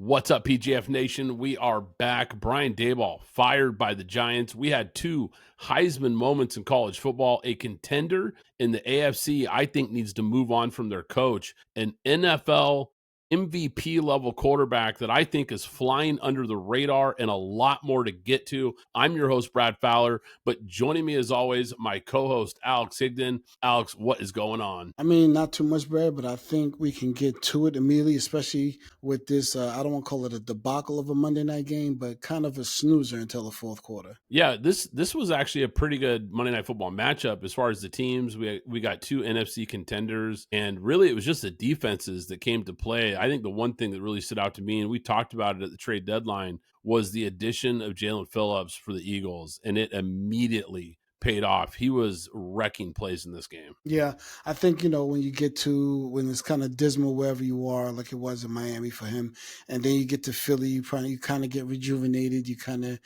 What's up, PGF Nation? We are back. Brian Daboll fired by the Giants. We had two Heisman moments in college football. A contender in the AFC, I think, needs to move on from their coach. An NFL MVP level quarterback that I think is flying under the radar, and a lot more to get to. I'm your host, Brad Fowler, but joining me as always, my co-host, Alex Higdon. Alex, what is going on? I mean, not too much, Brad, but I think we can get to it immediately, especially with this, I don't want to call it a debacle of a Monday night game, but kind of a snoozer until the fourth quarter. Yeah, this was actually a pretty good Monday Night Football matchup as far as the teams. We got two NFC contenders, and really it was just the defenses that came to play. I think the one thing that really stood out to me, and we talked about it at the trade deadline, was the addition of Jalen Phillips for the Eagles, and it immediately paid off. He was wrecking plays in this game. Yeah, I think, when you get to when it's kind of dismal wherever you are, like it was in Miami for him, and then you get to Philly, you kind of get rejuvenated, you kind of,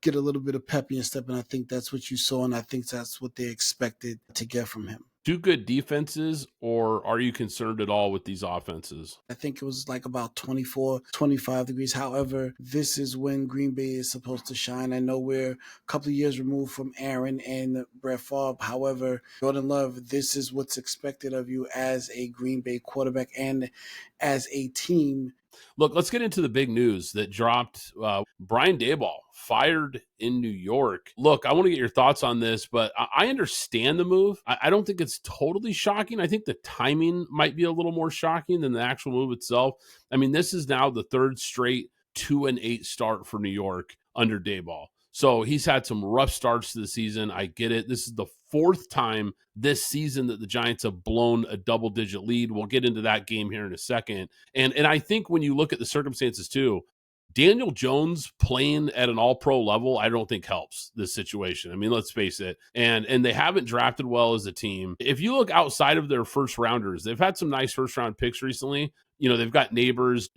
get a little bit of pep in your step, and I think that's what you saw, and I think that's what they expected to get from him. Two good defenses, or are you concerned at all with these offenses? I think it was like about 24, 25 degrees. However, this is when Green Bay is supposed to shine. I know we're a couple of years removed from Aaron and Brett Favre. However, Jordan Love, this is what's expected of you as a Green Bay quarterback and as a team. Look, let's get into the big news that dropped. Brian Daboll fired in New York. Look, I want to get your thoughts on this, but I understand the move. I don't think it's totally shocking. I think the timing might be a little more shocking than the actual move itself. I mean, this is now the third straight 2-8 start for New York under Daboll. So he's had some rough starts to the season. I get it. This is the fourth time this season that the Giants have blown a double-digit lead. We'll get into that game here in a second. And I think when you look at the circumstances too, Daniel Jones playing at an all-pro level, I don't think helps this situation. I mean, let's face it. And they haven't drafted well as a team. If you look outside of their first-rounders, they've had some nice first-round picks recently. They've got Neighbors,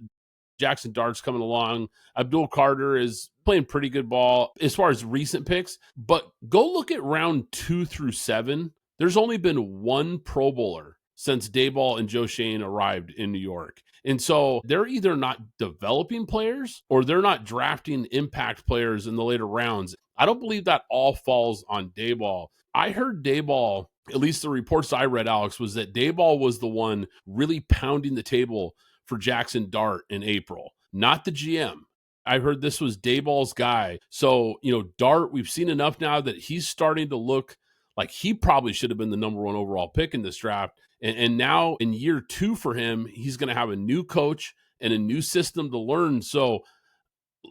Jackson Dart's coming along. Abdul Carter is playing pretty good ball as far as recent picks. But go look at round 2 through 7. There's only been one Pro Bowler since Daboll and Joe Shane arrived in New York. And so they're either not developing players or they're not drafting impact players in the later rounds. I don't believe that all falls on Daboll. I heard Daboll, at least the reports I read, Alex, was that Daboll was the one really pounding the table for Jackson Dart in April, not the GM. I heard this was Daboll's guy. So, Dart, we've seen enough now that he's starting to look like he probably should have been the number one overall pick in this draft. And now in year 2 for him, he's going to have a new coach and a new system to learn. So,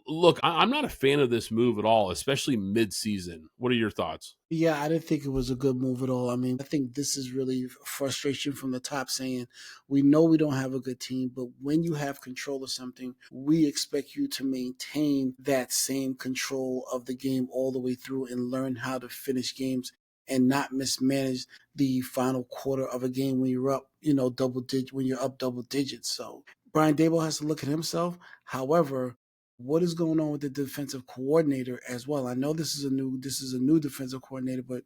look, I'm not a fan of this move at all, especially mid-season. What are your thoughts? Yeah, I didn't think it was a good move at all. I mean, I think this is really frustration from the top saying, we know we don't have a good team, but when you have control of something, we expect you to maintain that same control of the game all the way through and learn how to finish games and not mismanage the final quarter of a game when you're up, when you're up double digits. So Brian Daboll has to look at himself. However, what is going on with the defensive coordinator as well? I know this is a new defensive coordinator, but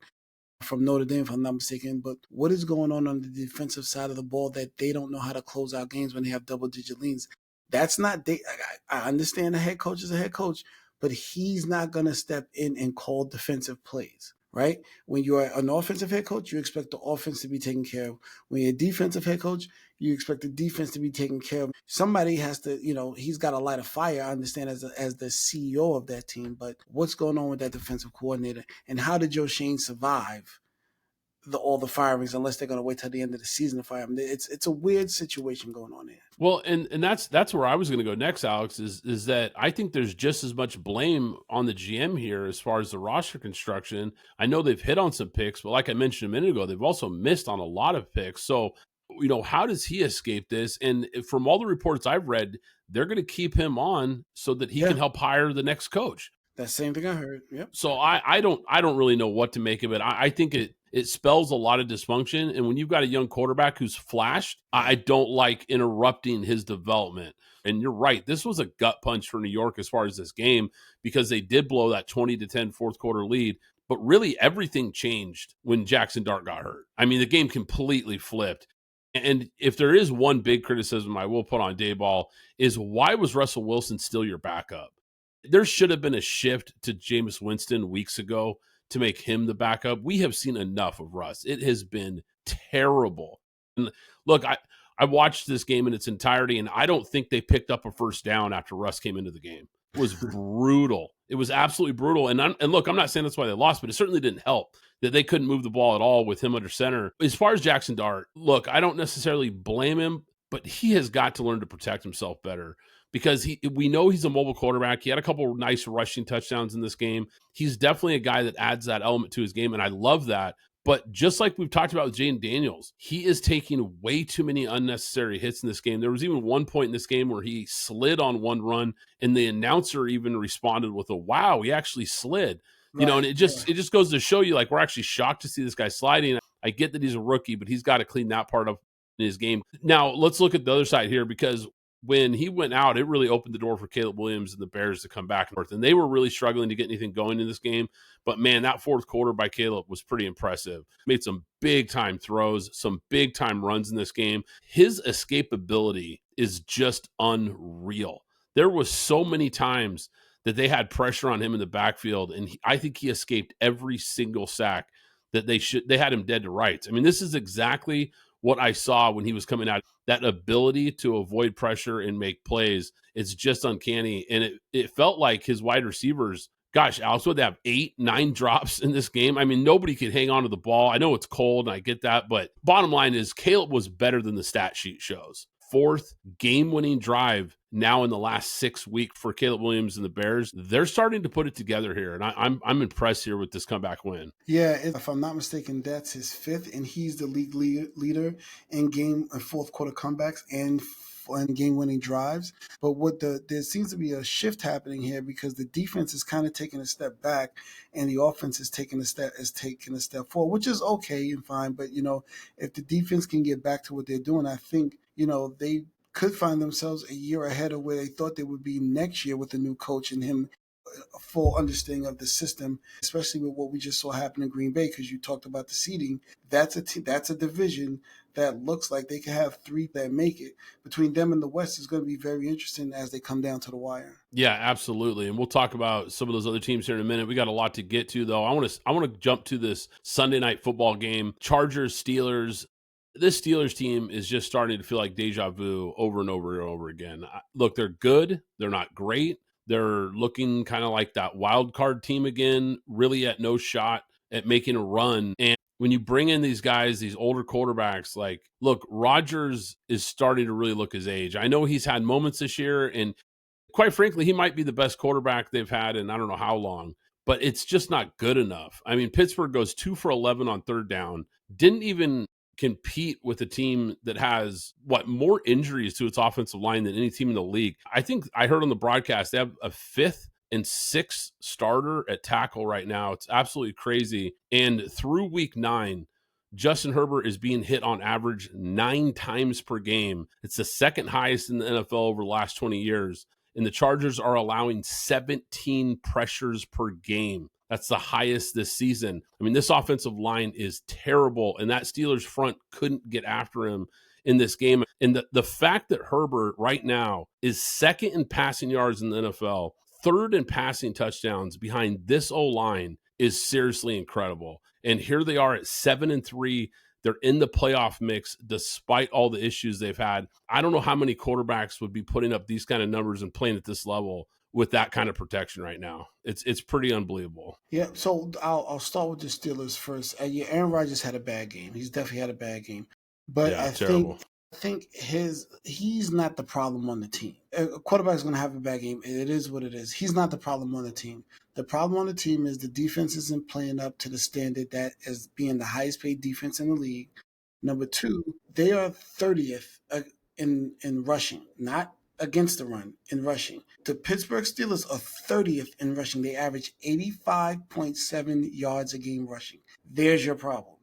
from Notre Dame, if I'm not mistaken. But what is going on the defensive side of the ball that they don't know how to close out games when they have double-digit leads? That's not. I understand the head coach is a head coach, but he's not going to step in and call defensive plays. Right? When you're an offensive head coach, you expect the offense to be taken care of. When you're a defensive head coach, you expect the defense to be taken care of. Somebody has to, he's got to light a fire, I understand, as the CEO of that team. But what's going on with that defensive coordinator? And how did Joe Shane survive all the firings unless they're going to wait till the end of the season to fire him? It's a weird situation going on there. Well, and that's where I was going to go next, Alex, is that I think there's just as much blame on the GM here as far as the roster construction. I know they've hit on some picks, but like I mentioned a minute ago, they've also missed on a lot of picks. So, how does he escape this? And from all the reports I've read, they're going to keep him on so that he can help hire the next coach. That same thing I heard. Yep. So I don't really know what to make of it. I think it spells a lot of dysfunction. And when you've got a young quarterback who's flashed, I don't like interrupting his development. And you're right. This was a gut punch for New York as far as this game, because they did blow that 20-10 fourth quarter lead. But really everything changed when Jackson Dart got hurt. I mean, the game completely flipped. And if there is one big criticism I will put on Daboll is why was Russell Wilson still your backup? There should have been a shift to Jameis Winston weeks ago to make him the backup. We have seen enough of Russ. It has been terrible. And look, I watched this game in its entirety, and I don't think they picked up a first down after Russ came into the game. It was brutal. It was absolutely brutal. And look, I'm not saying that's why they lost, but it certainly didn't help that they couldn't move the ball at all with him under center. As far as Jackson Dart, look, I don't necessarily blame him, but he has got to learn to protect himself better because we know he's a mobile quarterback. He had a couple of nice rushing touchdowns in this game. He's definitely a guy that adds that element to his game, and I love that. But just like we've talked about with Jaden Daniels, he is taking way too many unnecessary hits in this game. There was even one point in this game where he slid on one run, and the announcer even responded with a, wow, he actually slid. Right, and it just goes to show you, like, we're actually shocked to see this guy sliding. I get that he's a rookie, but he's got to clean that part up in his game. Now, let's look at the other side here, because when he went out, it really opened the door for Caleb Williams and the Bears to come back and forth. And they were really struggling to get anything going in this game. But, man, that fourth quarter by Caleb was pretty impressive. Made some big-time throws, some big-time runs in this game. His escapability is just unreal. There was so many times that they had pressure on him in the backfield, and I think he escaped every single sack that they had him dead to rights. I mean, this is exactly what I saw when he was coming out. That ability to avoid pressure and make plays, it's just uncanny. And it felt like his wide receivers, gosh, Alex, would they have 8, 9 drops in this game? I mean, nobody could hang on to the ball. I know it's cold, and I get that, but bottom line is Caleb was better than the stat sheet shows. 4th game-winning drive now in the last 6 weeks for Caleb Williams and the Bears. They're starting to put it together here, and I'm impressed here with this comeback win. Yeah, if I'm not mistaken, that's his 5th, and he's the league leader in fourth quarter comebacks and game-winning drives. But there seems to be a shift happening here because the defense is kind of taking a step back, and the offense is taking a step forward, which is okay and fine. But if the defense can get back to what they're doing, I think they could find themselves a year ahead of where they thought they would be next year with the new coach and him a full understanding of the system, especially with what we just saw happen in Green Bay, because you talked about the seeding. That's a division that looks like they could have 3 that make it. Between them and the West is going to be very interesting as they come down to the wire. Yeah, absolutely. And we'll talk about some of those other teams here in a minute. We got a lot to get to, though. I want to jump to this Sunday night football game. Chargers, Steelers. This Steelers team is just starting to feel like deja vu over and over and over again. Look, they're good. They're not great. They're looking kind of like that wild card team again, really at no shot at making a run. And when you bring in these guys, these older quarterbacks, like, look, Rodgers is starting to really look his age. I know he's had moments this year, and quite frankly, he might be the best quarterback they've had in I don't know how long, but it's just not good enough. I mean, Pittsburgh goes 2 for 11 on third down, didn't even compete with a team that has more injuries to its offensive line than any team in the league. I think I heard on the broadcast they have a 5th and 6th starter at tackle right now. It's absolutely crazy. And through week 9, Justin Herbert is being hit on average 9 times per game. It's the 2nd highest in the NFL over the last 20 years. And the Chargers are allowing 17 pressures per game. That's the highest this season. I mean, this offensive line is terrible, and that Steelers front couldn't get after him in this game. And the fact that Herbert right now is 2nd in passing yards in the NFL, 3rd in passing touchdowns behind this O-line is seriously incredible. And here they are at 7-3. They're in the playoff mix despite all the issues they've had. I don't know how many quarterbacks would be putting up these kind of numbers and playing at this level with that kind of protection right now. It's pretty unbelievable. Yeah, so I'll start with the Steelers first. Yeah, Aaron Rodgers had a bad game. He's definitely had a bad game. But yeah, I think he's not the problem on the team. A quarterback's going to have a bad game. It is what it is. He's not the problem on the team. The problem on the team is the defense isn't playing up to the standard that is being the highest paid defense in the league. Number 2, they are 30th in rushing, not against the run in rushing. The Pittsburgh Steelers are 30th in rushing. They average 85.7 yards a game rushing. There's your problem.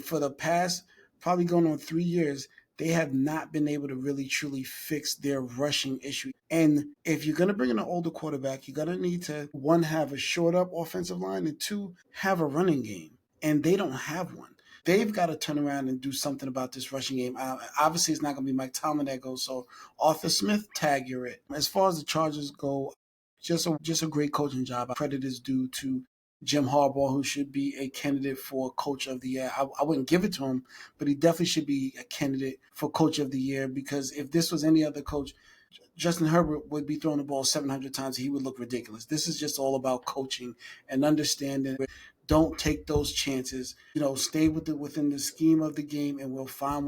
For the past, probably going on 3 years, they have not been able to really truly fix their rushing issue. And if you're going to bring in an older quarterback, you're going to need to, 1, have a short up offensive line, and 2, have a running game. And they don't have one. they've got to turn around and do something about this rushing game. Obviously, it's not going to be Mike Tomlin that goes. So Arthur Smith, tag, you're it. As far as the Chargers go, just a great coaching job. Credit is due to Jim Harbaugh, who should be a candidate for Coach of the Year. I wouldn't give it to him, but he definitely should be a candidate for Coach of the Year, because if this was any other coach, Justin Herbert would be throwing the ball 700 times. He would look ridiculous. This is just all about coaching and understanding. Don't take those chances. Stay within the scheme of the game, and we'll find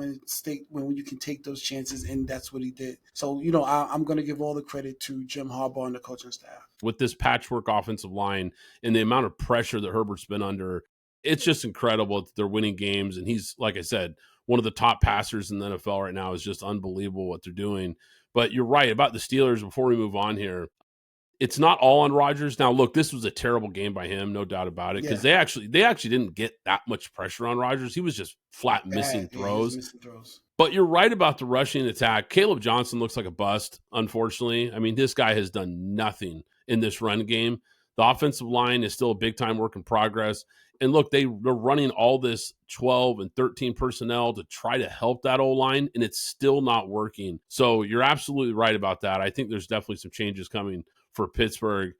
when you can take those chances, and that's what he did. So, I'm going to give all the credit to Jim Harbaugh and the coaching staff. With this patchwork offensive line and the amount of pressure that Herbert's been under, it's just incredible that they're winning games. And he's, like I said, one of the top passers in the NFL right now. Is just unbelievable what they're doing. But you're right about the Steelers. Before we move on here, it's not all on Rodgers. Now, look, this was a terrible game by him, no doubt about it, because they actually didn't get that much pressure on Rodgers. He was just flat missing throws. Missing throws. But you're right about the rushing attack. Caleb Johnson looks like a bust, unfortunately. I mean, this guy has done nothing in this run game. The offensive line is still a big-time work in progress. And look, they're running all this 12 and 13 personnel to try to help that O-line, and it's still not working. So you're absolutely right about that. I think there's definitely some changes coming for Pittsburgh.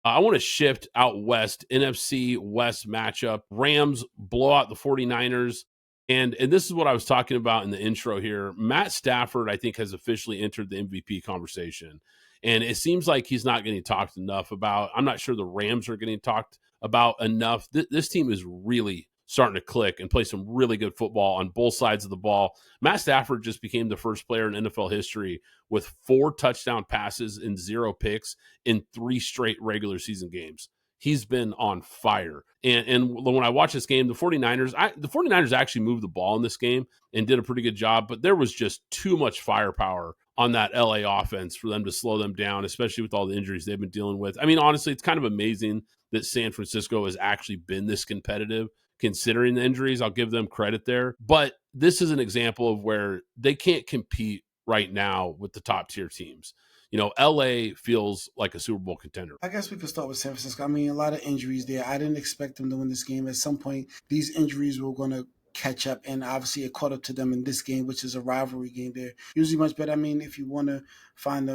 I want to shift out west, NFC West matchup. Rams blow out the 49ers. And this is what I was talking about in the intro here. Matt Stafford, I think, has officially entered the MVP conversation. And it seems like he's not getting talked enough about. I'm not sure the Rams are getting talked about enough. This team is really starting to click and play some really good football on both sides of the ball. Matt Stafford just became the first player in NFL history with 4 touchdown passes and 0 picks in 3 straight regular season games. He's been on fire. And when I watched this game, the 49ers actually moved the ball in this game and did a pretty good job, but there was just too much firepower on that LA offense for them to slow them down, especially with all the injuries they've been dealing with. I mean, honestly, it's kind of amazing that San Francisco has actually been this competitive considering the injuries. I'll give them credit there. But this is an example of where they can't compete right now with the top tier teams. LA feels like a Super Bowl contender. I guess we could start with San Francisco. I mean, a lot of injuries there. I didn't expect them to win this game. At some point, these injuries were going to catch up, and obviously it caught up to them in this game, which is a rivalry game. They're usually much better. I mean, if you want to find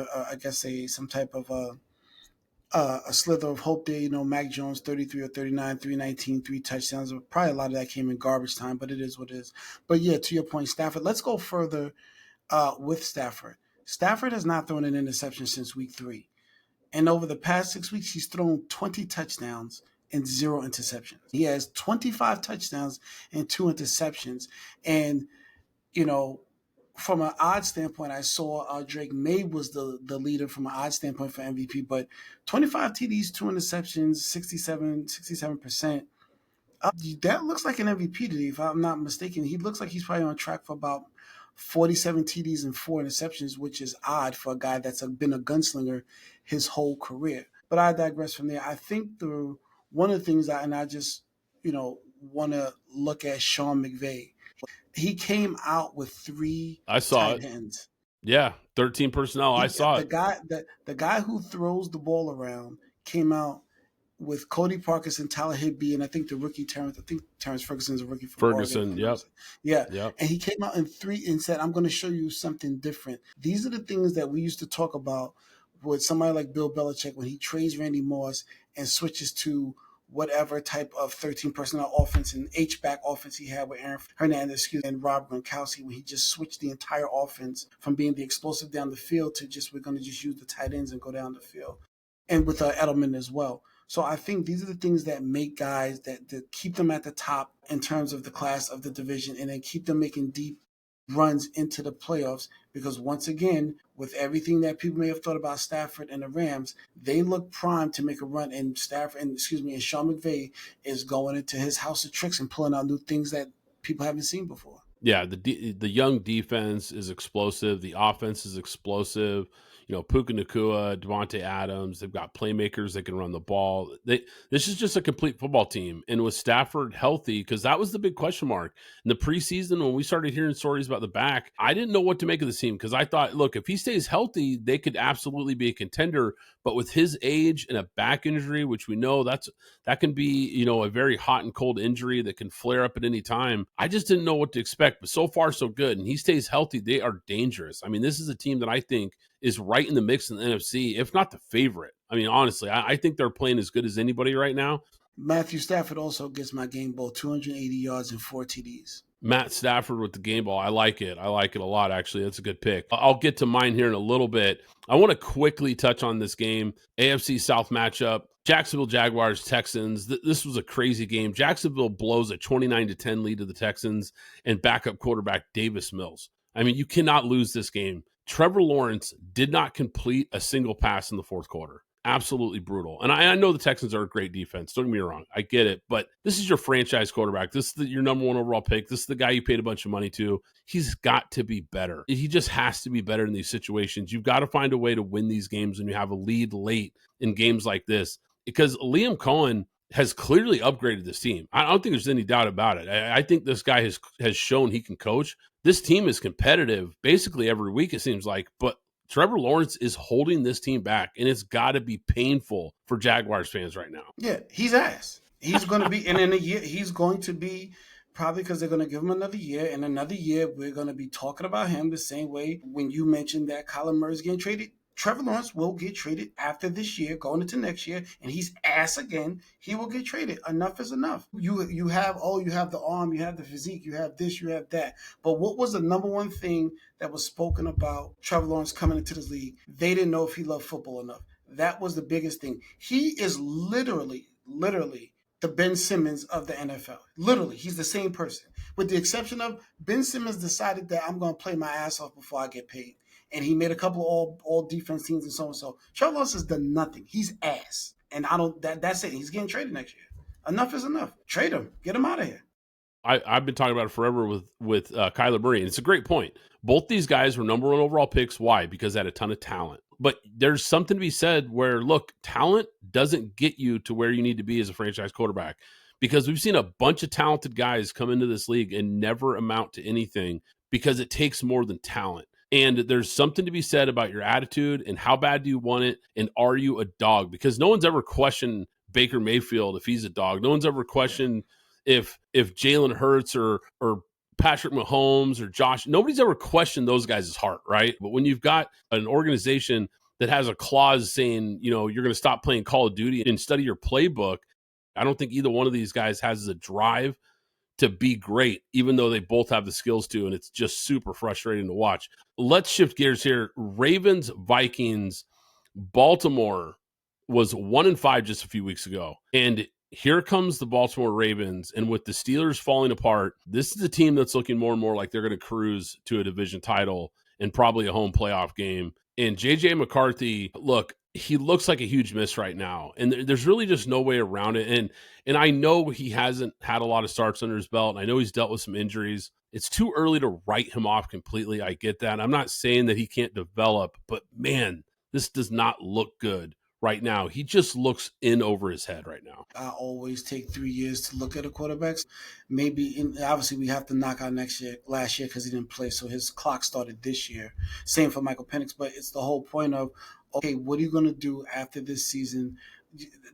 some type of a slither of hope there, Mac Jones 33 or 39, 319, 3 touchdowns. Probably a lot of that came in garbage time, but it is what it is. But yeah, to your point, Stafford. Let's go further with Stafford. Stafford has not thrown an interception since week 3. And over the past 6 weeks, he's thrown 20 touchdowns and 0 interceptions. He has 25 touchdowns and 2 interceptions. And, from an odds standpoint, I saw Drake May was the leader from an odds standpoint for MVP, but 25 TDs, 2 interceptions, 67%. That looks like an MVP today, if I'm not mistaken. He looks like he's probably on track for about 47 TDs and 4 interceptions, which is odd for a guy that's been a gunslinger his whole career. But I digress from there. I think one of the things I just, want to look at Sean McVay. He came out with 3 tight ends. Yeah, 13 personnel. I saw it. The guy who throws the ball around came out with Cody Parkinson, Tyler Higbee, and I think the rookie Terrence Ferguson's a rookie from Oregon. Yep. Yeah. Yep. And he came out in 3 and said, I'm going to show you something different. These are the things that we used to talk about with somebody like Bill Belichick when he trades Randy Moss and switches to whatever type of 13 personnel offense and H-back offense he had with Aaron Hernandez and Rob Gronkowski, when he just switched the entire offense from being the explosive down the field to just, we're going to just use the tight ends and go down the field. And with Edelman as well. So I think these are the things that make guys that keep them at the top in terms of the class of the division, and then keep them making deep runs into the playoffs. Because once again, with everything that people may have thought about Stafford and the Rams, they look primed to make a run. And and Sean McVay is going into his house of tricks and pulling out new things that people haven't seen before. Yeah, the young defense is explosive. The offense is explosive. Puka Nacua, Devontae Adams. They've got playmakers that can run the ball. This is just a complete football team. And with Stafford healthy, because that was the big question mark in the preseason when we started hearing stories about the back, I didn't know what to make of the team because I thought, look, if he stays healthy, they could absolutely be a contender. But with his age and a back injury, which we know that can be, a very hot and cold injury that can flare up at any time. I just didn't know what to expect, but so far so good. And he stays healthy, they are dangerous. I mean, this is a team that I think is right in the mix in the NFC, if not the favorite. I mean, honestly, I think they're playing as good as anybody right now. Matthew Stafford also gets my game ball, 280 yards and 4 TDs. Matt Stafford with the game ball. I like it. I like it a lot, actually. That's a good pick. I'll get to mine here in a little bit. I want to quickly touch on this game. AFC South matchup. Jacksonville Jaguars, Texans. This was a crazy game. Jacksonville blows a 29-10 lead to the Texans and backup quarterback Davis Mills. I mean, you cannot lose this game. Trevor Lawrence did not complete a single pass in the fourth quarter. Absolutely brutal. And I know the Texans are a great defense. Don't get me wrong. I get it. But this is your franchise quarterback. This is your number one overall pick. This is the guy you paid a bunch of money to. He's got to be better. He just has to be better in these situations. You've got to find a way to win these games when you have a lead late in games like this. Because Liam Cohen has clearly upgraded this team. I don't think there's any doubt about it. I think this guy has shown he can coach. This team is competitive basically every week, it seems like. But Trevor Lawrence is holding this team back, and it's got to be painful for Jaguars fans right now. Yeah, he's ass. He's going to be, and in a year, he's going to be, probably because they're going to give him another year. And another year, we're going to be talking about him the same way when you mentioned that Kyler Murray's getting traded. Trevor Lawrence will get traded after this year, going into next year, and he's ass again. He will get traded. Enough is enough. You have the arm, you have the physique, you have this, you have that. But what was the number one thing that was spoken about Trevor Lawrence coming into this league? They didn't know if he loved football enough. That was the biggest thing. He is literally the Ben Simmons of the NFL. Literally, he's the same person. With the exception of Ben Simmons decided that I'm going to play my ass off before I get paid. And he made a couple of all defense teams and so on. So Trevor Lawrence has done nothing. He's ass. And that's it. He's getting traded next year. Enough is enough. Trade him. Get him out of here. I've been talking about it forever with Kyler Murray, and it's a great point. Both these guys were number one overall picks. Why? Because they had a ton of talent. But there's something to be said where, look, talent doesn't get you to where you need to be as a franchise quarterback. Because we've seen a bunch of talented guys come into this league and never amount to anything because it takes more than talent. And there's something to be said about your attitude and how bad do you want it, and are you a dog? Because no one's ever questioned Baker Mayfield if he's a dog. No one's ever questioned if Jalen Hurts or Patrick Mahomes or Josh. Nobody's ever questioned those guys' heart, right? But when you've got an organization that has a clause saying, you're going to stop playing Call of Duty and study your playbook, I don't think either one of these guys has the drive to be great, even though they both have the skills to, and it's just super frustrating to watch. Let's shift gears here. Ravens, Vikings, Baltimore was 1-5 just a few weeks ago. And here comes the Baltimore Ravens. And with the Steelers falling apart, this is a team that's looking more and more like they're going to cruise to a division title and probably a home playoff game. And J.J. McCarthy, look, he looks like a huge miss right now. And there's really just no way around it. And I know he hasn't had a lot of starts under his belt. And I know he's dealt with some injuries. It's too early to write him off completely. I get that. I'm not saying that he can't develop, but man, this does not look good right now. He just looks in over his head right now. I always take 3 years to look at a quarterback. Obviously we have to knock out last year because he didn't play. So his clock started this year. Same for Michael Penix, but it's the whole point of, okay, what are you going to do after this season?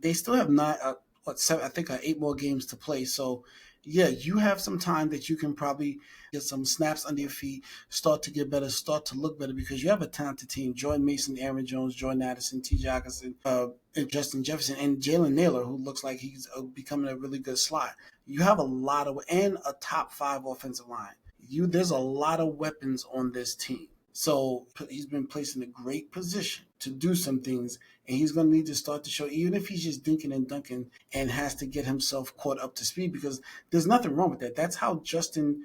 They still have 8 more games to play. So yeah, you have some time that you can probably get some snaps under your feet, start to get better, start to look better, because you have a talented team. Jordan Mason, Aaron Jones, Jordan Addison, T. Jockerson, and Justin Jefferson, and Jalen Naylor, who looks like he's becoming a really good slot. You have and a top 5 offensive line. There's a lot of weapons on this team. So he's been placed in a great position to do some things, and he's going to need to start to show, even if he's just dinking and dunking and has to get himself caught up to speed, because there's nothing wrong with that. That's how Jaden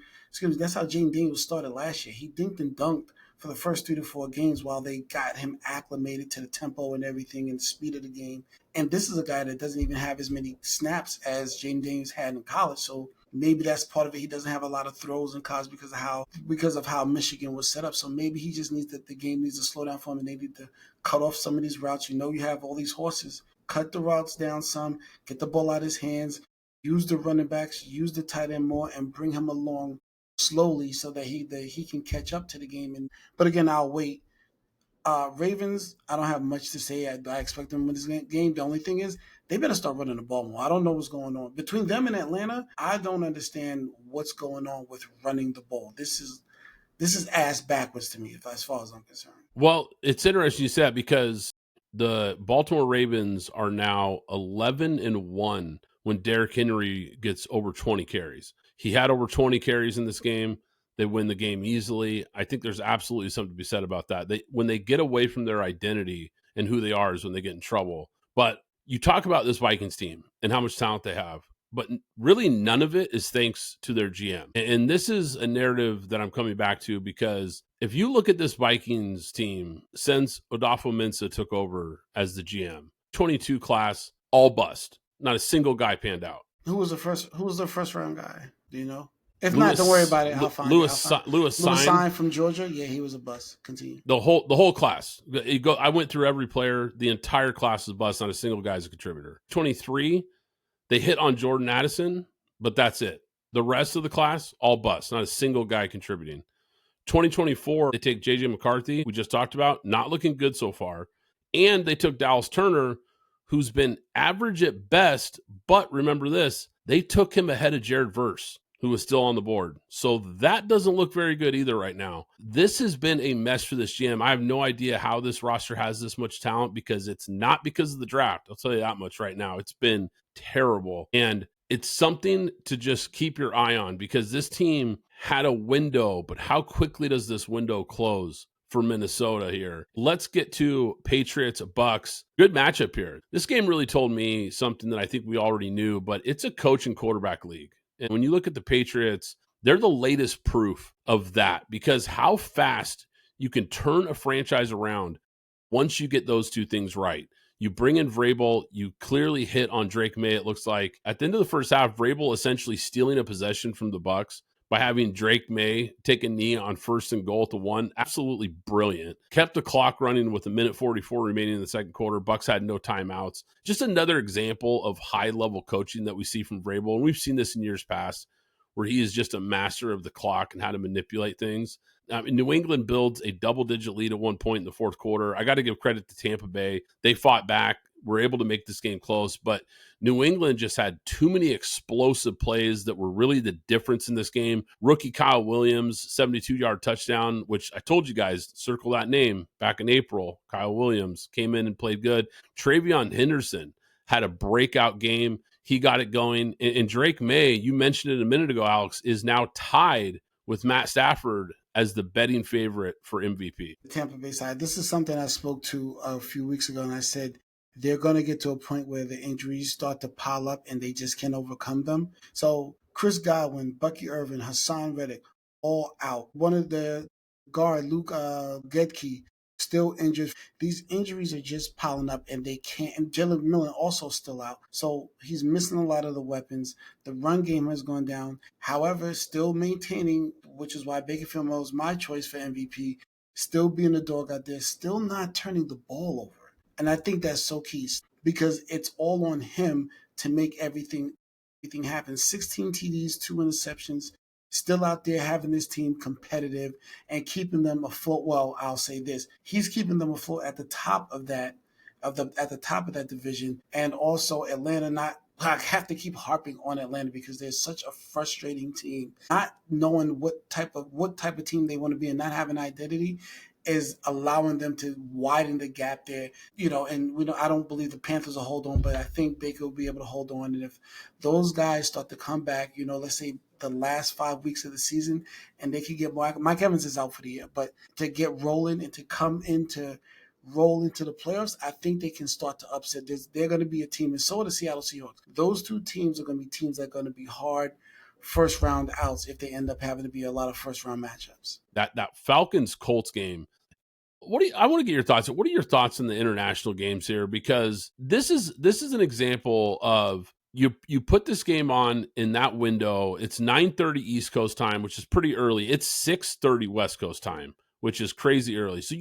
Daniels started last year. He dinked and dunked for the first 3 to 4 games while they got him acclimated to the tempo and everything and the speed of the game. And this is a guy that doesn't even have as many snaps as Jaden Daniels had in college. So Maybe that's part of it. He doesn't have a lot of throws and calls because of how Michigan was set up. So maybe he just needs the game needs to slow down for him, and they need to cut off some of these routes. You know, you have all these horses. Cut the routes down some, get the ball out of his hands, use the running backs, use the tight end more, and bring him along slowly so that he can catch up to the game. But again, I'll wait. Ravens, I don't have much to say. I expect them to win this game. The only thing is, they better start running the ball more. I don't know what's going on. Between them and Atlanta, I don't understand what's going on with running the ball. This is ass backwards to me, as far as I'm concerned. Well, it's interesting you said because the Baltimore Ravens are now 11-1 when Derrick Henry gets over 20 carries. He had over 20 carries in this game. They win the game easily. I think there's absolutely something to be said about that. When they get away from their identity and who they are is when they get in trouble. But you talk about this Vikings team and how much talent they have, but really none of it is thanks to their GM. And this is a narrative that I'm coming back to because if you look at this Vikings team since Odafo-Mensah took over as the GM, 22 class, all bust. Not a single guy panned out. Who was the first round guy? Do you know? If not, don't worry about it. I'll find Lewis Sign from Georgia. Yeah, he was a bust. Continue. The whole class. I went through every player. The entire class was bust. Not a single guy is a contributor. 23, they hit on Jordan Addison, but that's it. The rest of the class, all bust. Not a single guy contributing. 2024, they take J.J. McCarthy, we just talked about, not looking good so far. And they took Dallas Turner, who's been average at best, but remember this, they took him ahead of Jared Verse, who was still on the board. So that doesn't look very good either right now. This has been a mess for this GM. I have no idea how this roster has this much talent because it's not because of the draft. I'll tell you that much right now. It's been terrible. And it's something to just keep your eye on because this team had a window, but how quickly does this window close for Minnesota here? Let's get to Patriots, Bucks. Good matchup here. This game really told me something that I think we already knew, but it's a coach and quarterback league. And when you look at the Patriots, they're the latest proof of that because how fast you can turn a franchise around once you get those two things right. You bring in Vrabel, you clearly hit on Drake May, it looks like. At the end of the first half, Vrabel essentially stealing a possession from the Bucs by having Drake May take a knee on 1st and goal to 1. Absolutely brilliant. Kept the clock running with 1:44 remaining in the second quarter. Bucs had no timeouts. Just another example of high-level coaching that we see from Vrabel. And we've seen this in years past where he is just a master of the clock and how to manipulate things. New England builds a double-digit lead at one point in the fourth quarter. I got to give credit to Tampa Bay. They fought back, were able to make this game close, but New England just had too many explosive plays that were really the difference in this game. Rookie Kyle Williams, 72-yard touchdown, which I told you guys, circle that name back in April. Kyle Williams came in and played good. Travion Henderson had a breakout game. He got it going. And Drake May, you mentioned it a minute ago, Alex, is now tied with Matt Stafford as the betting favorite for MVP. The Tampa Bay side, this is something I spoke to a few weeks ago, and I said they're going to get to a point where the injuries start to pile up and they just can't overcome them. So Chris Godwin, Bucky Irvin, Hassan Reddick, all out. One of the guard, Luke Gedke, still injured. These injuries are just piling up and they can't. And Jalen Millen also still out. So he's missing a lot of the weapons. The run game has gone down. However, still maintaining, which is why Baker Mayfield was my choice for MVP, still being a dog out there, still not turning the ball over. And I think that's so key because it's all on him to make everything happen. 16 TDs, 2 interceptions, still out there having this team competitive and keeping them afloat. Well, I'll say this. He's keeping them afloat at the top of that division. And also Atlanta I have to keep harping on Atlanta because they're such a frustrating team. Not knowing what type of team they want to be and not having identity is allowing them to widen the gap there, and I don't believe the Panthers will hold on, but I think Baker will be able to hold on. And if those guys start to come back, let's say the last 5 weeks of the season, and they can get more, Mike Evans is out for the year, but to get rolling and to roll into the playoffs, I think they can start to upset. They're going to be a team, and so are the Seattle Seahawks. Those two teams are going to be teams that are going to be hard first round outs if they end up having to be a lot of first round matchups. That Falcons Colts game. I want to get your thoughts. What are your thoughts on the international games here? Because this is an example of You put this game on in that window. It's 9:30 East Coast time, which is pretty early. It's 6:30 West Coast time, which is crazy early. So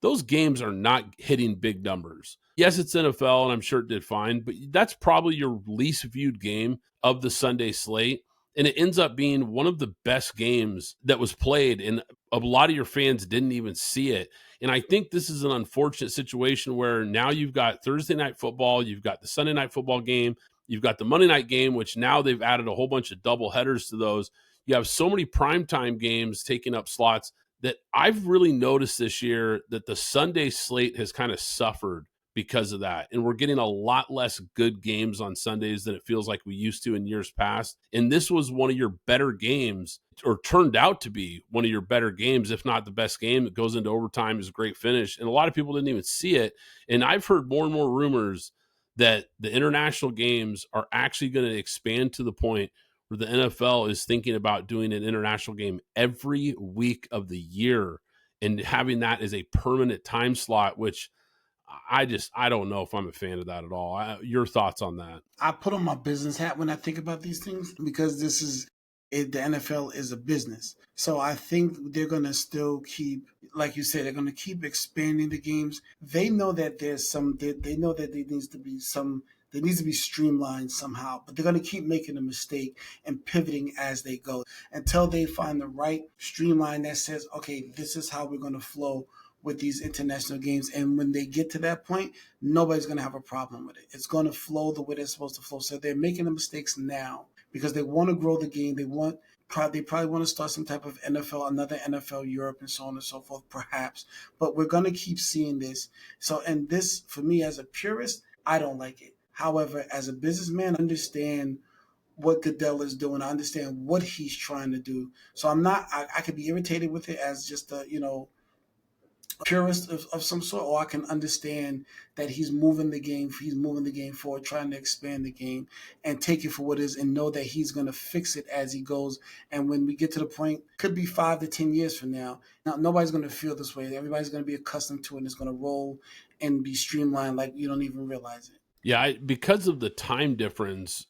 those games are not hitting big numbers. Yes, it's NFL, and I'm sure it did fine, but that's probably your least viewed game of the Sunday slate. And it ends up being one of the best games that was played, and a lot of your fans didn't even see it. And I think this is an unfortunate situation where now you've got Thursday night football, you've got the Sunday night football game, you've got the Monday night game, which now they've added a whole bunch of double headers to those. You have so many primetime games taking up slots that I've really noticed this year that the Sunday slate has kind of suffered because of that. And we're getting a lot less good games on Sundays than it feels like we used to in years past. And this was one of your better games, or turned out to be one of your better games, if not the best game. That goes into overtime, is a great finish. And a lot of people didn't even see it. And I've heard more and more rumors that the international games are actually going to expand to the point where the NFL is thinking about doing an international game every week of the year and having that as a permanent time slot, which I don't know if I'm a fan of that at all. Your thoughts on that? I put on my business hat when I think about these things, because the NFL is a business. So I think they're going to still keep, like you said, they're going to keep expanding the games. They know that they know that there needs to be streamlined somehow, but they're going to keep making a mistake and pivoting as they go until they find the right streamline that says, okay, this is how we're going to flow with these international games. And when they get to that point, nobody's going to have a problem with it. It's going to flow the way they're supposed to flow. So they're making the mistakes now because they want to grow the game. They probably want to start some type of another NFL Europe, and so on and so forth, perhaps. But we're going to keep seeing this. So, and this, for me as a purist, I don't like it. However, as a businessman, I understand what Goodell is doing. I understand what he's trying to do. So I could be irritated with it as just a, purist of some sort, or I can understand that he's moving the game forward, trying to expand the game and take it for what it is, and know that he's going to fix it as he goes. And when we get to the point, could be 5 to 10 years from now, nobody's going to feel this way. Everybody's going to be accustomed to it, and it's going to roll and be streamlined like you don't even realize it. Yeah, because of the time difference,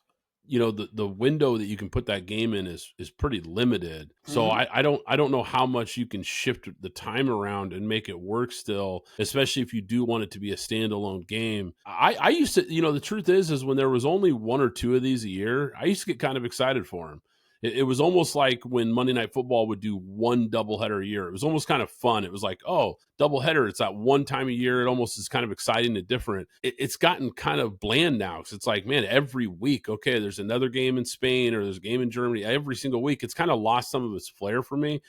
the window that you can put that game in is pretty limited. So Mm-hmm. I don't know how much you can shift the time around and make it work still, especially if you do want it to be a standalone game. I used to, the truth is when there was only one or two of these a year, I used to get kind of excited for them. It was almost like when Monday Night Football would do one doubleheader a year. It was almost kind of fun. It was like, oh, doubleheader, it's that one time a year. It almost is kind of exciting and different. It's gotten kind of bland now, because it's like, man, every week, okay, there's another game in Spain or there's a game in Germany. Every single week, it's kind of lost some of its flair for me.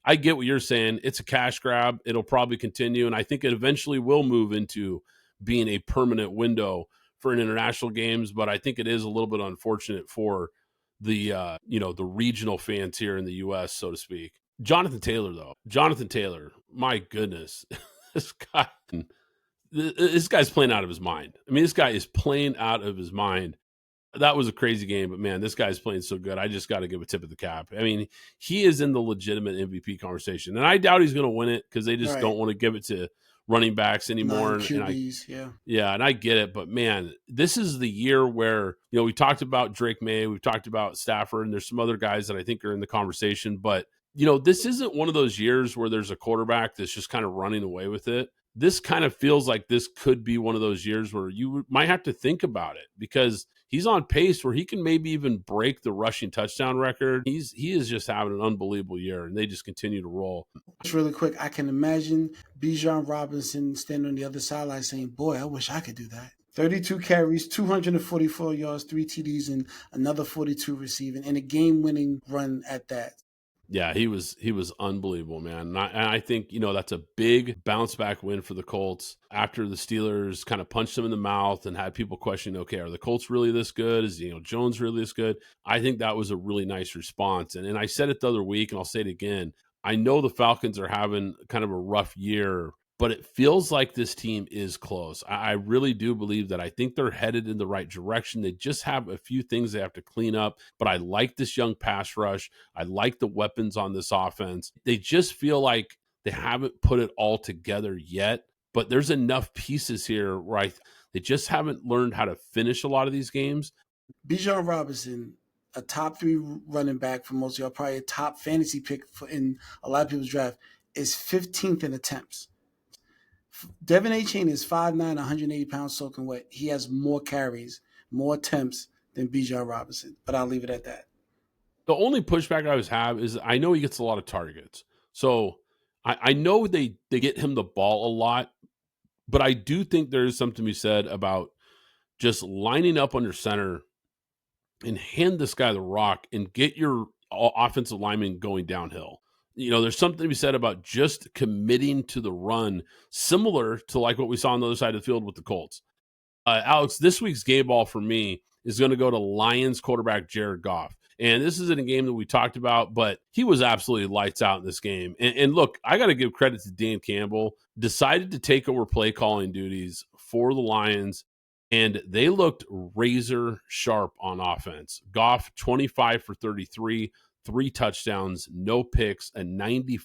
I get what you're saying. It's a cash grab. It'll probably continue, and I think it eventually will move into being a permanent window for an international games, but I think it is a little bit unfortunate for the the regional fans here in the US, so to speak. Jonathan Taylor, my goodness. this guy this guy's playing out of his mind. I mean, this guy is playing out of his mind. That was a crazy game, but man, this guy's playing so good. I just got to give a tip of the cap. I mean, he is in the legitimate MVP conversation, and I doubt he's going to win it because they just don't want to give it to running backs anymore. QBs, and I get it, but man, this is the year where, we talked about Drake May, we've talked about Stafford, and there's some other guys that I think are in the conversation, but this isn't one of those years where there's a quarterback that's just kind of running away with it. This kind of feels like this could be one of those years where you might have to think about it, because he's on pace where he can maybe even break the rushing touchdown record. He is just having an unbelievable year, and they just continue to roll. Just really quick, I can imagine Bijan Robinson standing on the other sideline saying, boy, I wish I could do that. 32 carries, 244 yards, 3 TDs, and another 42 receiving, and a game-winning run at that. Yeah, he was unbelievable, man. And I think, that's a big bounce back win for the Colts after the Steelers kind of punched them in the mouth and had people questioning, okay, are the Colts really this good? Is Jones really this good? I think that was a really nice response. And I said it the other week, and I'll say it again. I know the Falcons are having kind of a rough year, but it feels like this team is close. I really do believe that. I think they're headed in the right direction. They just have a few things they have to clean up, but I like this young pass rush. I like the weapons on this offense. They just feel like they haven't put it all together yet, but there's enough pieces here where They just haven't learned how to finish a lot of these games. Bijan Robinson, a top 3 running back for most of y'all, probably a top fantasy pick in a lot of people's draft, is 15th in attempts. Devin A. Chain is 5'9", 180 pounds soaking wet. He has more carries, more attempts than Bijan Robinson, but I'll leave it at that. The only pushback I always have is I know he gets a lot of targets. So I know they get him the ball a lot, but I do think there is something to be said about just lining up under center and hand this guy the rock and get your offensive lineman going downhill. There's something to be said about just committing to the run, similar to like what we saw on the other side of the field with the Colts. Alex, this week's game ball for me is going to go to Lions quarterback Jared Goff. And this isn't a game that we talked about, but he was absolutely lights out in this game. And look, I got to give credit to Dan Campbell. Decided to take over play calling duties for the Lions, and they looked razor sharp on offense. Goff, 25 for 33, 3 touchdowns, no picks, a 94.1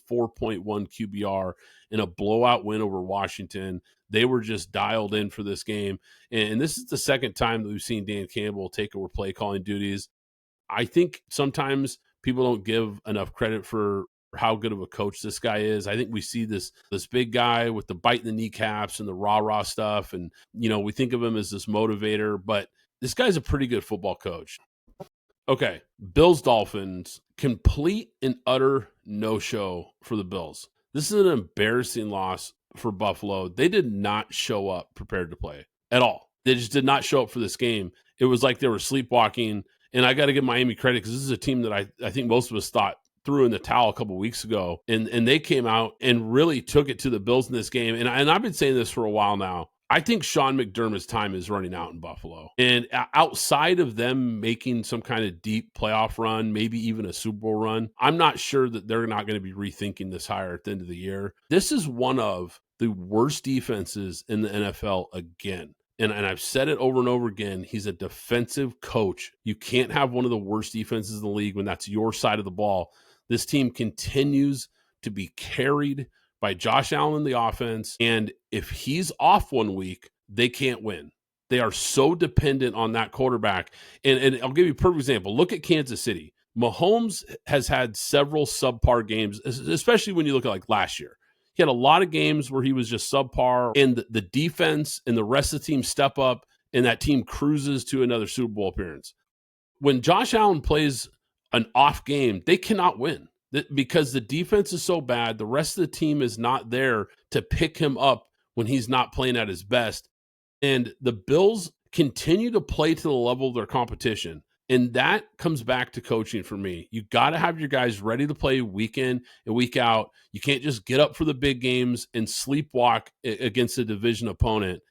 QBR, and a blowout win over Washington. They were just dialed in for this game. And this is the second time that we've seen Dan Campbell take over play calling duties. I think sometimes people don't give enough credit for how good of a coach this guy is. I think we see this big guy with the bite in the kneecaps and the rah-rah stuff. And, we think of him as this motivator, but this guy's a pretty good football coach. Okay, Bills-Dolphins, complete and utter no-show for the Bills. This is an embarrassing loss for Buffalo. They did not show up prepared to play at all. They just did not show up for this game. It was like they were sleepwalking. And I got to give Miami credit because this is a team that I think most of us thought threw in the towel a couple of weeks ago. And they came out and really took it to the Bills in this game. And I've been saying this for a while now. I think Sean McDermott's time is running out in Buffalo. And outside of them making some kind of deep playoff run, maybe even a Super Bowl run, I'm not sure that they're not going to be rethinking this hire at the end of the year. This is one of the worst defenses in the NFL again. And I've said it over and over again, he's a defensive coach. You can't have one of the worst defenses in the league when that's your side of the ball. This team continues to be carried by Josh Allen in the offense. And if he's off one week, they can't win. They are so dependent on that quarterback. And I'll give you a perfect example. Look at Kansas City. Mahomes has had several subpar games, especially when you look at like last year. He had a lot of games where he was just subpar, and the defense and the rest of the team step up, and that team cruises to another Super Bowl appearance. When Josh Allen plays an off game, they cannot win because the defense is so bad. The rest of the team is not there to pick him up when he's not playing at his best. And the Bills continue to play to the level of their competition. And that comes back to coaching for me. You got to have your guys ready to play week in and week out. You can't just get up for the big games and sleepwalk against a division opponent.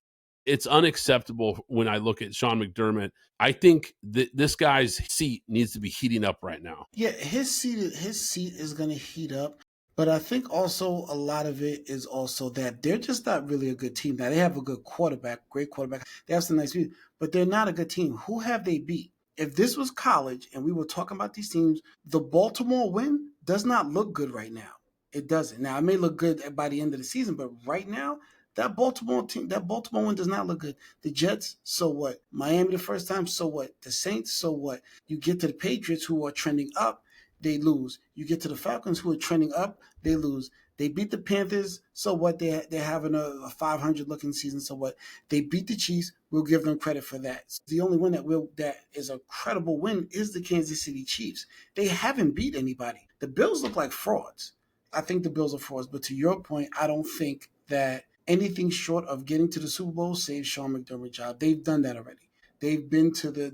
It's unacceptable when I look at Sean McDermott. I think that this guy's seat needs to be heating up right now. Yeah, his seat is going to heat up. But I think also a lot of it is also that they're just not really a good team. Now, they have a good quarterback, great quarterback. They have some nice people, but they're not a good team. Who have they beat? If this was college and we were talking about these teams, the Baltimore win does not look good right now. It doesn't. Now, it may look good by the end of the season, but right now, that Baltimore win does not look good. The Jets, so what? Miami the first time, so what? The Saints, so what? You get to the Patriots who are trending up, they lose. You get to the Falcons who are trending up, they lose. They beat the Panthers, so what? They're having a 500-looking season, so what? They beat the Chiefs, we'll give them credit for that. The only win that is a credible win is the Kansas City Chiefs. They haven't beat anybody. The Bills look like frauds. I think the Bills are frauds, but to your point, I don't think that anything short of getting to the Super Bowl saves Sean McDermott's job. They've done that already. They've been to the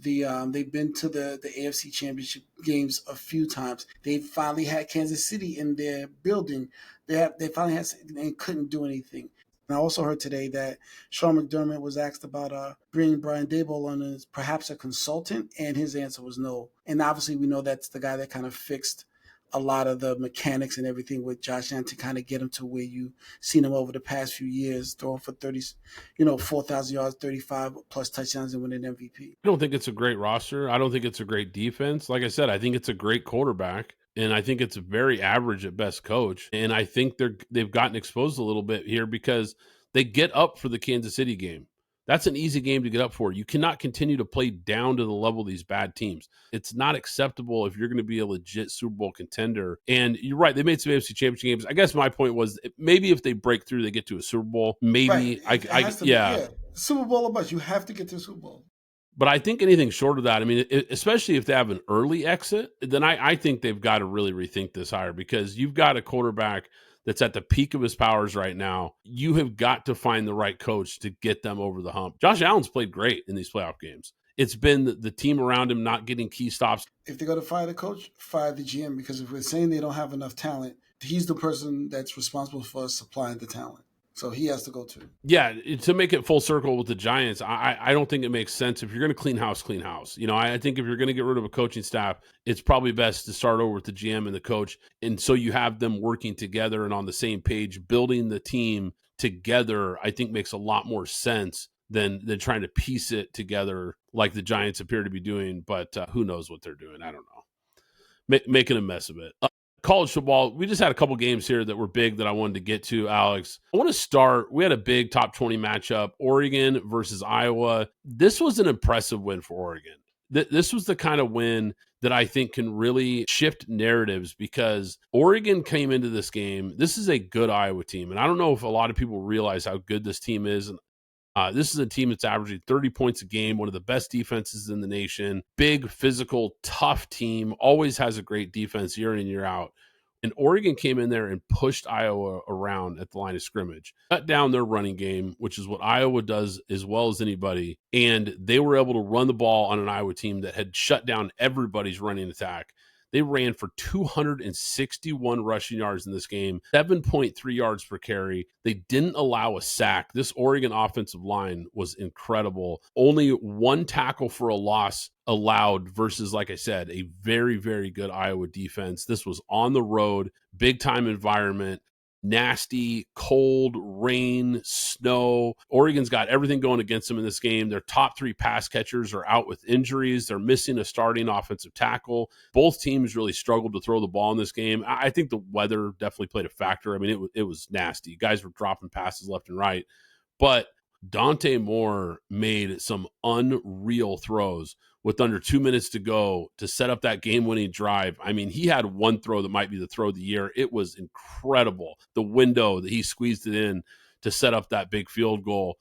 AFC Championship games a few times. They finally had Kansas City in their building. They finally had and couldn't do anything. And I also heard today that Sean McDermott was asked about bringing Brian Daboll on as perhaps a consultant, and his answer was no. And obviously we know that's the guy that kind of fixed a lot of the mechanics and everything with Josh Allen to kind of get him to where you've seen him over the past few years, throwing for 4,000 yards, 35 plus touchdowns and winning MVP. I don't think it's a great roster. I don't think it's a great defense. Like I said, I think it's a great quarterback, and I think it's a very average at best coach. And I think they've gotten exposed a little bit here because They get up for the Kansas City game. That's an easy game to get up for. You cannot continue to play down to the level of these bad teams. It's not acceptable if you're going to be a legit Super Bowl contender. And you're right, they made some AFC Championship games. I guess my point was maybe if they break through, they get to a Super Bowl. Maybe yeah. Super Bowl or bust. You have to get to the Super Bowl. But I think anything short of that, I mean, especially if they have an early exit, then I think they've got to really rethink this hire, because you've got a quarterback that's at the peak of his powers right now. You have got to find the right coach to get them over the hump. Josh Allen's played great in these playoff games. It's been the team around him not getting key stops. If they're going to fire the coach, fire the GM, because if we're saying they don't have enough talent, he's the person that's responsible for supplying the talent. So he has to go too. Yeah, to make it full circle with the Giants, I don't think it makes sense. If you're going to clean house, clean house. You know, I think if you're going to get rid of a coaching staff, it's probably best to start over with the GM and the coach. And so you have them working together and on the same page, building the team together, I think makes a lot more sense than trying to piece it together like the Giants appear to be doing. But who knows what they're doing? I don't know. Making a mess of it. College football, we just had a couple games here that were big that I wanted to get to, Alex. I want to start, we had a big top 20 matchup, Oregon versus Iowa. This was an impressive win for Oregon. This was the kind of win that I think can really shift narratives, because Oregon came into this game. This is a good Iowa team, and I don't know if a lot of people realize how good this team is. This is a team that's averaging 30 points a game, one of the best defenses in the nation. Big, physical, tough team, always has a great defense year in and year out. And Oregon came in there and pushed Iowa around at the line of scrimmage, cut down their running game, which is what Iowa does as well as anybody. And they were able to run the ball on an Iowa team that had shut down everybody's running attack. They ran for 261 rushing yards in this game, 7.3 yards per carry. They didn't allow a sack. This Oregon offensive line was incredible. Only one tackle for a loss allowed versus, like I said, a very, very good Iowa defense. This was on the road, big-time environment. Nasty, cold, rain, snow. Oregon's got everything going against them in this game. Their top three pass catchers are out with injuries. They're missing a starting offensive tackle. Both teams really struggled to throw the ball in this game. I think the weather definitely played a factor. I mean, it was nasty. Guys were dropping passes left and right. But Dante Moore made some unreal throws with under 2 minutes to go to set up that game-winning drive. I mean, he had one throw that might be the throw of the year. It was incredible, the window that he squeezed it in to set up that big field goal.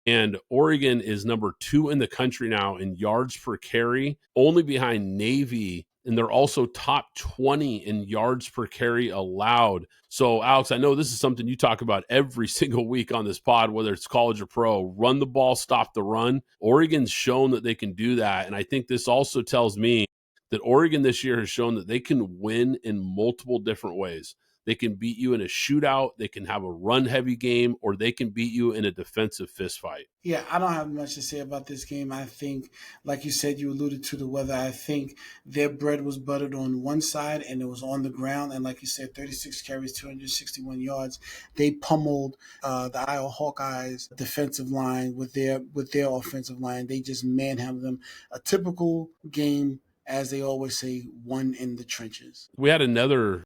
And Oregon is number 2 in the country now in yards per carry, only behind Navy. And they're also top 20 in yards per carry allowed. So, Alex, I know this is something you talk about every single week on this pod, whether it's college or pro. Run the ball, stop the run. Oregon's shown that they can do that. And I think this also tells me that Oregon this year has shown that they can win in multiple different ways. They can beat you in a shootout, they can have a run-heavy game, or they can beat you in a defensive fistfight. Yeah, I don't have much to say about this game. I think, like you said, you alluded to the weather. I think their bread was buttered on one side and it was on the ground. And like you said, 36 carries, 261 yards. They pummeled the Iowa Hawkeyes defensive line with their offensive line. They just manhandled them. A typical game, as they always say, won in the trenches. We had another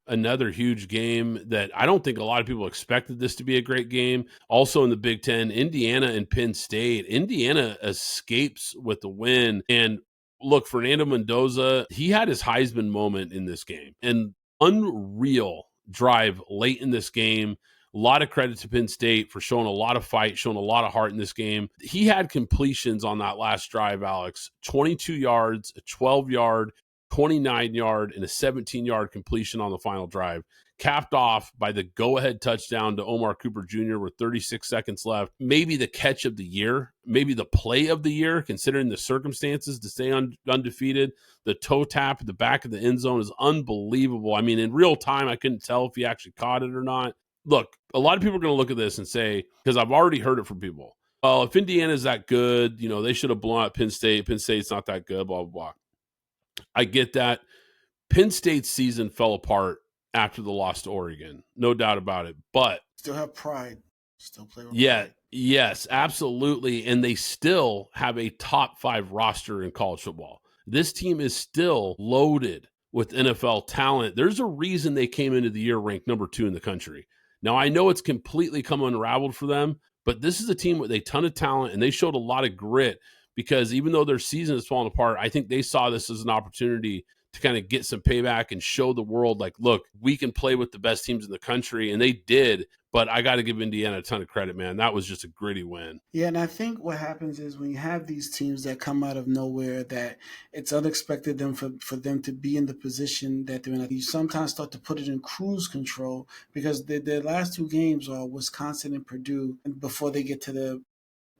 huge game that I don't think a lot of people expected this to be a great game. Also in the Big Ten, Indiana and Penn State. Indiana escapes with the win. And look, Fernando Mendoza, he had his Heisman moment in this game. An unreal drive late in this game. A lot of credit to Penn State for showing a lot of fight, showing a lot of heart in this game. He had completions on that last drive, Alex. 22 yards, a 12-yard, 29-yard, and a 17-yard completion on the final drive. Capped off by the go-ahead touchdown to Omar Cooper Jr. with 36 seconds left. Maybe the catch of the year, maybe the play of the year, considering the circumstances to stay undefeated. The toe tap at the back of the end zone is unbelievable. I mean, in real time, I couldn't tell if he actually caught it or not. Look, a lot of people are going to look at this and say, because I've already heard it from people, well, if Indiana's that good, you know, they should have blown out Penn State. Penn State's not that good, blah, blah, blah. I get that. Penn State's season fell apart after the loss to Oregon. No doubt about it. But still have pride. Still play with pride. Yes, absolutely. And they still have a top 5 roster in college football. This team is still loaded with NFL talent. There's a reason they came into the year ranked number 2 in the country. Now, I know it's completely come unraveled for them, But this is a team with a ton of talent, and they showed a lot of grit because even though their season is falling apart, I think they saw this as an opportunity to kind of get some payback and show the world, like, look, we can play with the best teams in the country. And they did. But I got to give Indiana a ton of credit, man. That was just a gritty win. Yeah, and I think what happens is when you have these teams that come out of nowhere, that it's unexpected for them to be in the position that they're in. You sometimes start to put it in cruise control because their last two games are Wisconsin and Purdue, and before they get to the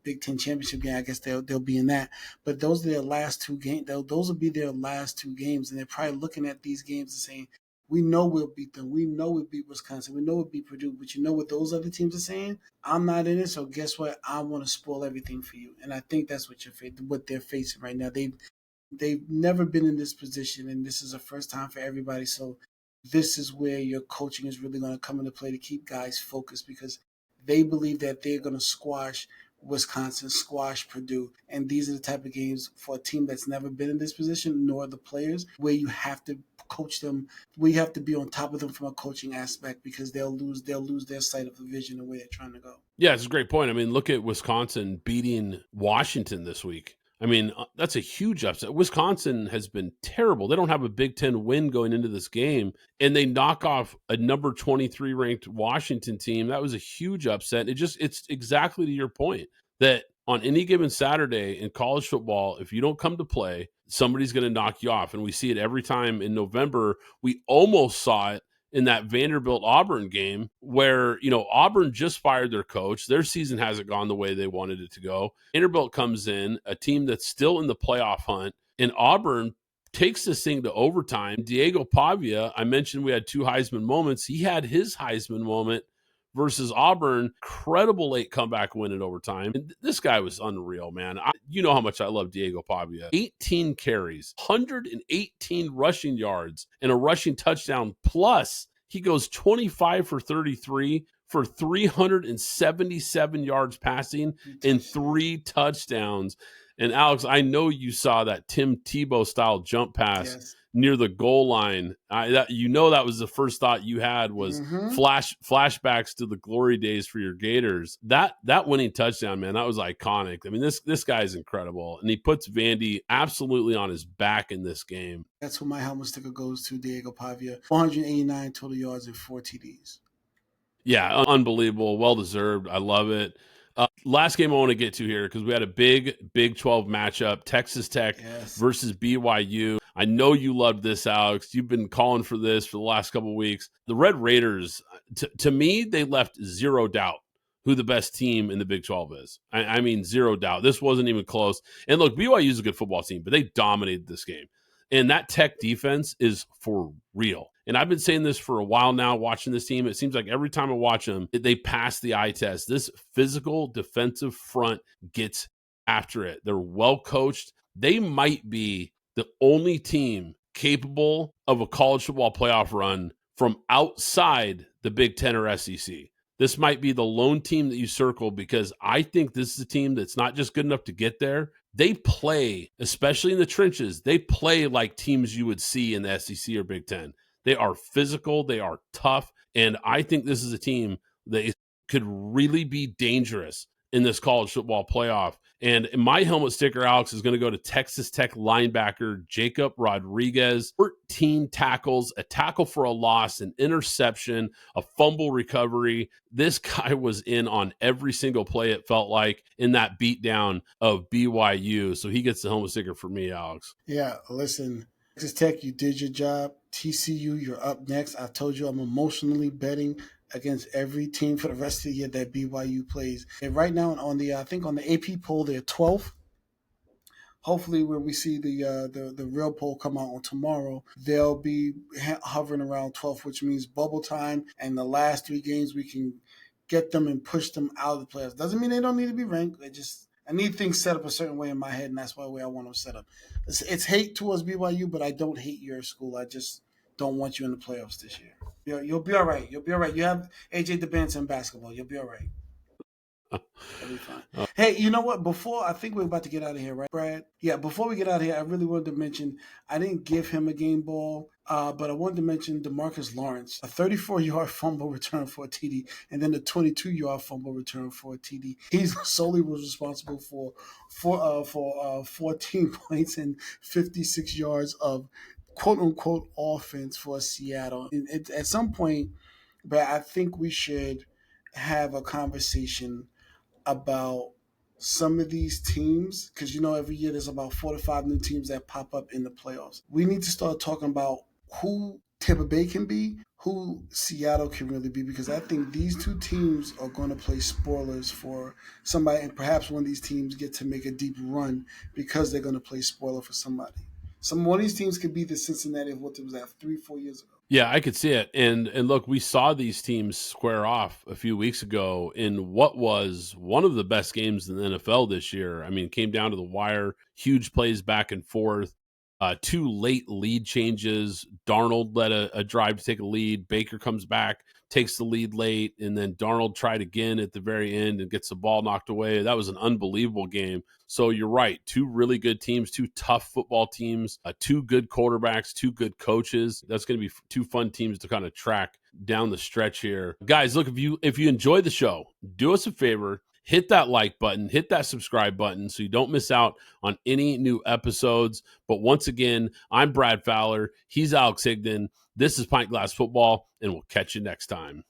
Big Ten championship game, I guess they'll be in that. But those are their last two games. Those will be their last two games, and they're probably looking at these games and saying, "We know we'll beat them. We know we beat Wisconsin. We know we'll beat Purdue." But you know what those other teams are saying? I'm not in it, so guess what? I want to spoil everything for you. And I think that's what they're facing right now. They've never been in this position, and this is the first time for everybody. So this is where your coaching is really going to come into play to keep guys focused because they believe that they're going to squash Wisconsin, squash Purdue. And these are the type of games for a team that's never been in this position, nor the players, where you have to coach them. We have to be on top of them from a coaching aspect because they'll lose their sight of the vision and where they're trying to go. Yeah, it's a great point. I mean, look at Wisconsin beating Washington this week. I mean, that's a huge upset. Wisconsin has been terrible. They don't have a Big Ten win going into this game, and they knock off a number 23 ranked Washington team. That was a huge upset. It's exactly to your point that on any given Saturday in college football, if you don't come to play, somebody's going to knock you off. And we see it every time in November. We almost saw it in that Vanderbilt Auburn game where, Auburn just fired their coach. Their season hasn't gone the way they wanted it to go. Vanderbilt comes in, a team that's still in the playoff hunt, and Auburn takes this thing to overtime. Diego Pavia, I mentioned we had two Heisman moments. He had his Heisman moment versus Auburn. Incredible late comeback win in overtime. And this guy was unreal, man. You know how much I love Diego Pavia. 18 carries, 118 rushing yards, and a rushing touchdown. Plus, he goes 25 for 33 for 377 yards passing and 3 touchdowns. And Alex, I know you saw that Tim Tebow style jump pass near the goal line. That was the first thought you had was flashbacks to the glory days for your Gators. That winning touchdown, man, that was iconic. I mean, this guy is incredible, and he puts Vandy absolutely on his back in this game. That's who my helmet sticker goes to, Diego Pavia. 489 total yards and 4 TDs. Yeah, unbelievable. Well-deserved. I love it. Last game I want to get to here because we had a big Big 12 matchup, Texas Tech versus BYU. I know you loved this, Alex. You've been calling for this for the last couple of weeks. The Red Raiders, to me, they left zero doubt who the best team in the Big 12 is. I mean, zero doubt. This wasn't even close. And look, BYU is a good football team, but they dominated this game. And that Tech defense is for real. And I've been saying this for a while now, watching this team. It seems like every time I watch them, they pass the eye test. This physical defensive front gets after it. They're well coached. They might be the only team capable of a college football playoff run from outside the Big Ten or SEC. This might be the lone team that you circle because I think this is a team that's not just good enough to get there. They play, especially in the trenches, they play like teams you would see in the SEC or Big Ten. They are physical, they are tough, and I think this is a team that could really be dangerous in this college football playoff. And my helmet sticker, Alex, is going to go to Texas Tech linebacker Jacob Rodriguez. 14 tackles, a tackle for a loss, an interception, a fumble recovery. This guy was in on every single play, it felt like, in that beatdown of BYU. So he gets the helmet sticker for me, Alex. Yeah, listen, Texas Tech, you did your job. TCU, you're up next. I told you I'm emotionally betting against every team for the rest of the year that BYU plays. And right now on the AP poll, they're 12th. Hopefully, when we see the real poll come out on tomorrow, they'll be hovering around 12th, which means bubble time. And the last 3 games, we can get them and push them out of the playoffs. Doesn't mean they don't need to be ranked. I need things set up a certain way in my head, and that's the way I want them set up. It's hate towards BYU, but I don't hate your school. I just don't want you in the playoffs this year. You'll be all right. You'll be all right. You have AJ DeBance in basketball. You'll be all right. You'll be fine. Hey, you know what? I think we're about to get out of here, right, Brad? Yeah, before we get out of here, I really wanted to mention I didn't give him a game ball But I wanted to mention DeMarcus Lawrence, a 34-yard fumble return for a TD, and then a 22-yard fumble return for a TD. He solely was responsible for 14 points and 56 yards of quote unquote offense for Seattle. At some point, but I think we should have a conversation about some of these teams, because every year there's about 4 to 5 new teams that pop up in the playoffs. We need to start talking about who Tampa Bay can be, who Seattle can really be, because I think these two teams are going to play spoilers for somebody, and perhaps one of these teams get to make a deep run because they're going to play spoiler for somebody. One of these teams could be the Cincinnati of what it was at 3-4 years ago. Yeah, I could see it. And look, we saw these teams square off a few weeks ago in what was one of the best games in the NFL this year. I mean, it came down to the wire, huge plays back and forth, 2 late lead changes. Darnold led a drive to take a lead. Baker comes back, takes the lead late, and then Darnold tried again at the very end and gets the ball knocked away. That was an unbelievable game. So you're right. 2 really good teams, 2 tough football teams, 2 good quarterbacks, 2 good coaches. That's going to be 2 fun teams to kind of track down the stretch here. Guys, look, if you enjoy the show, do us a favor. Hit that like button, hit that subscribe button so you don't miss out on any new episodes. But once again, I'm Brad Fowler. He's Alex Higdon. This is Pint Glass Football, and we'll catch you next time.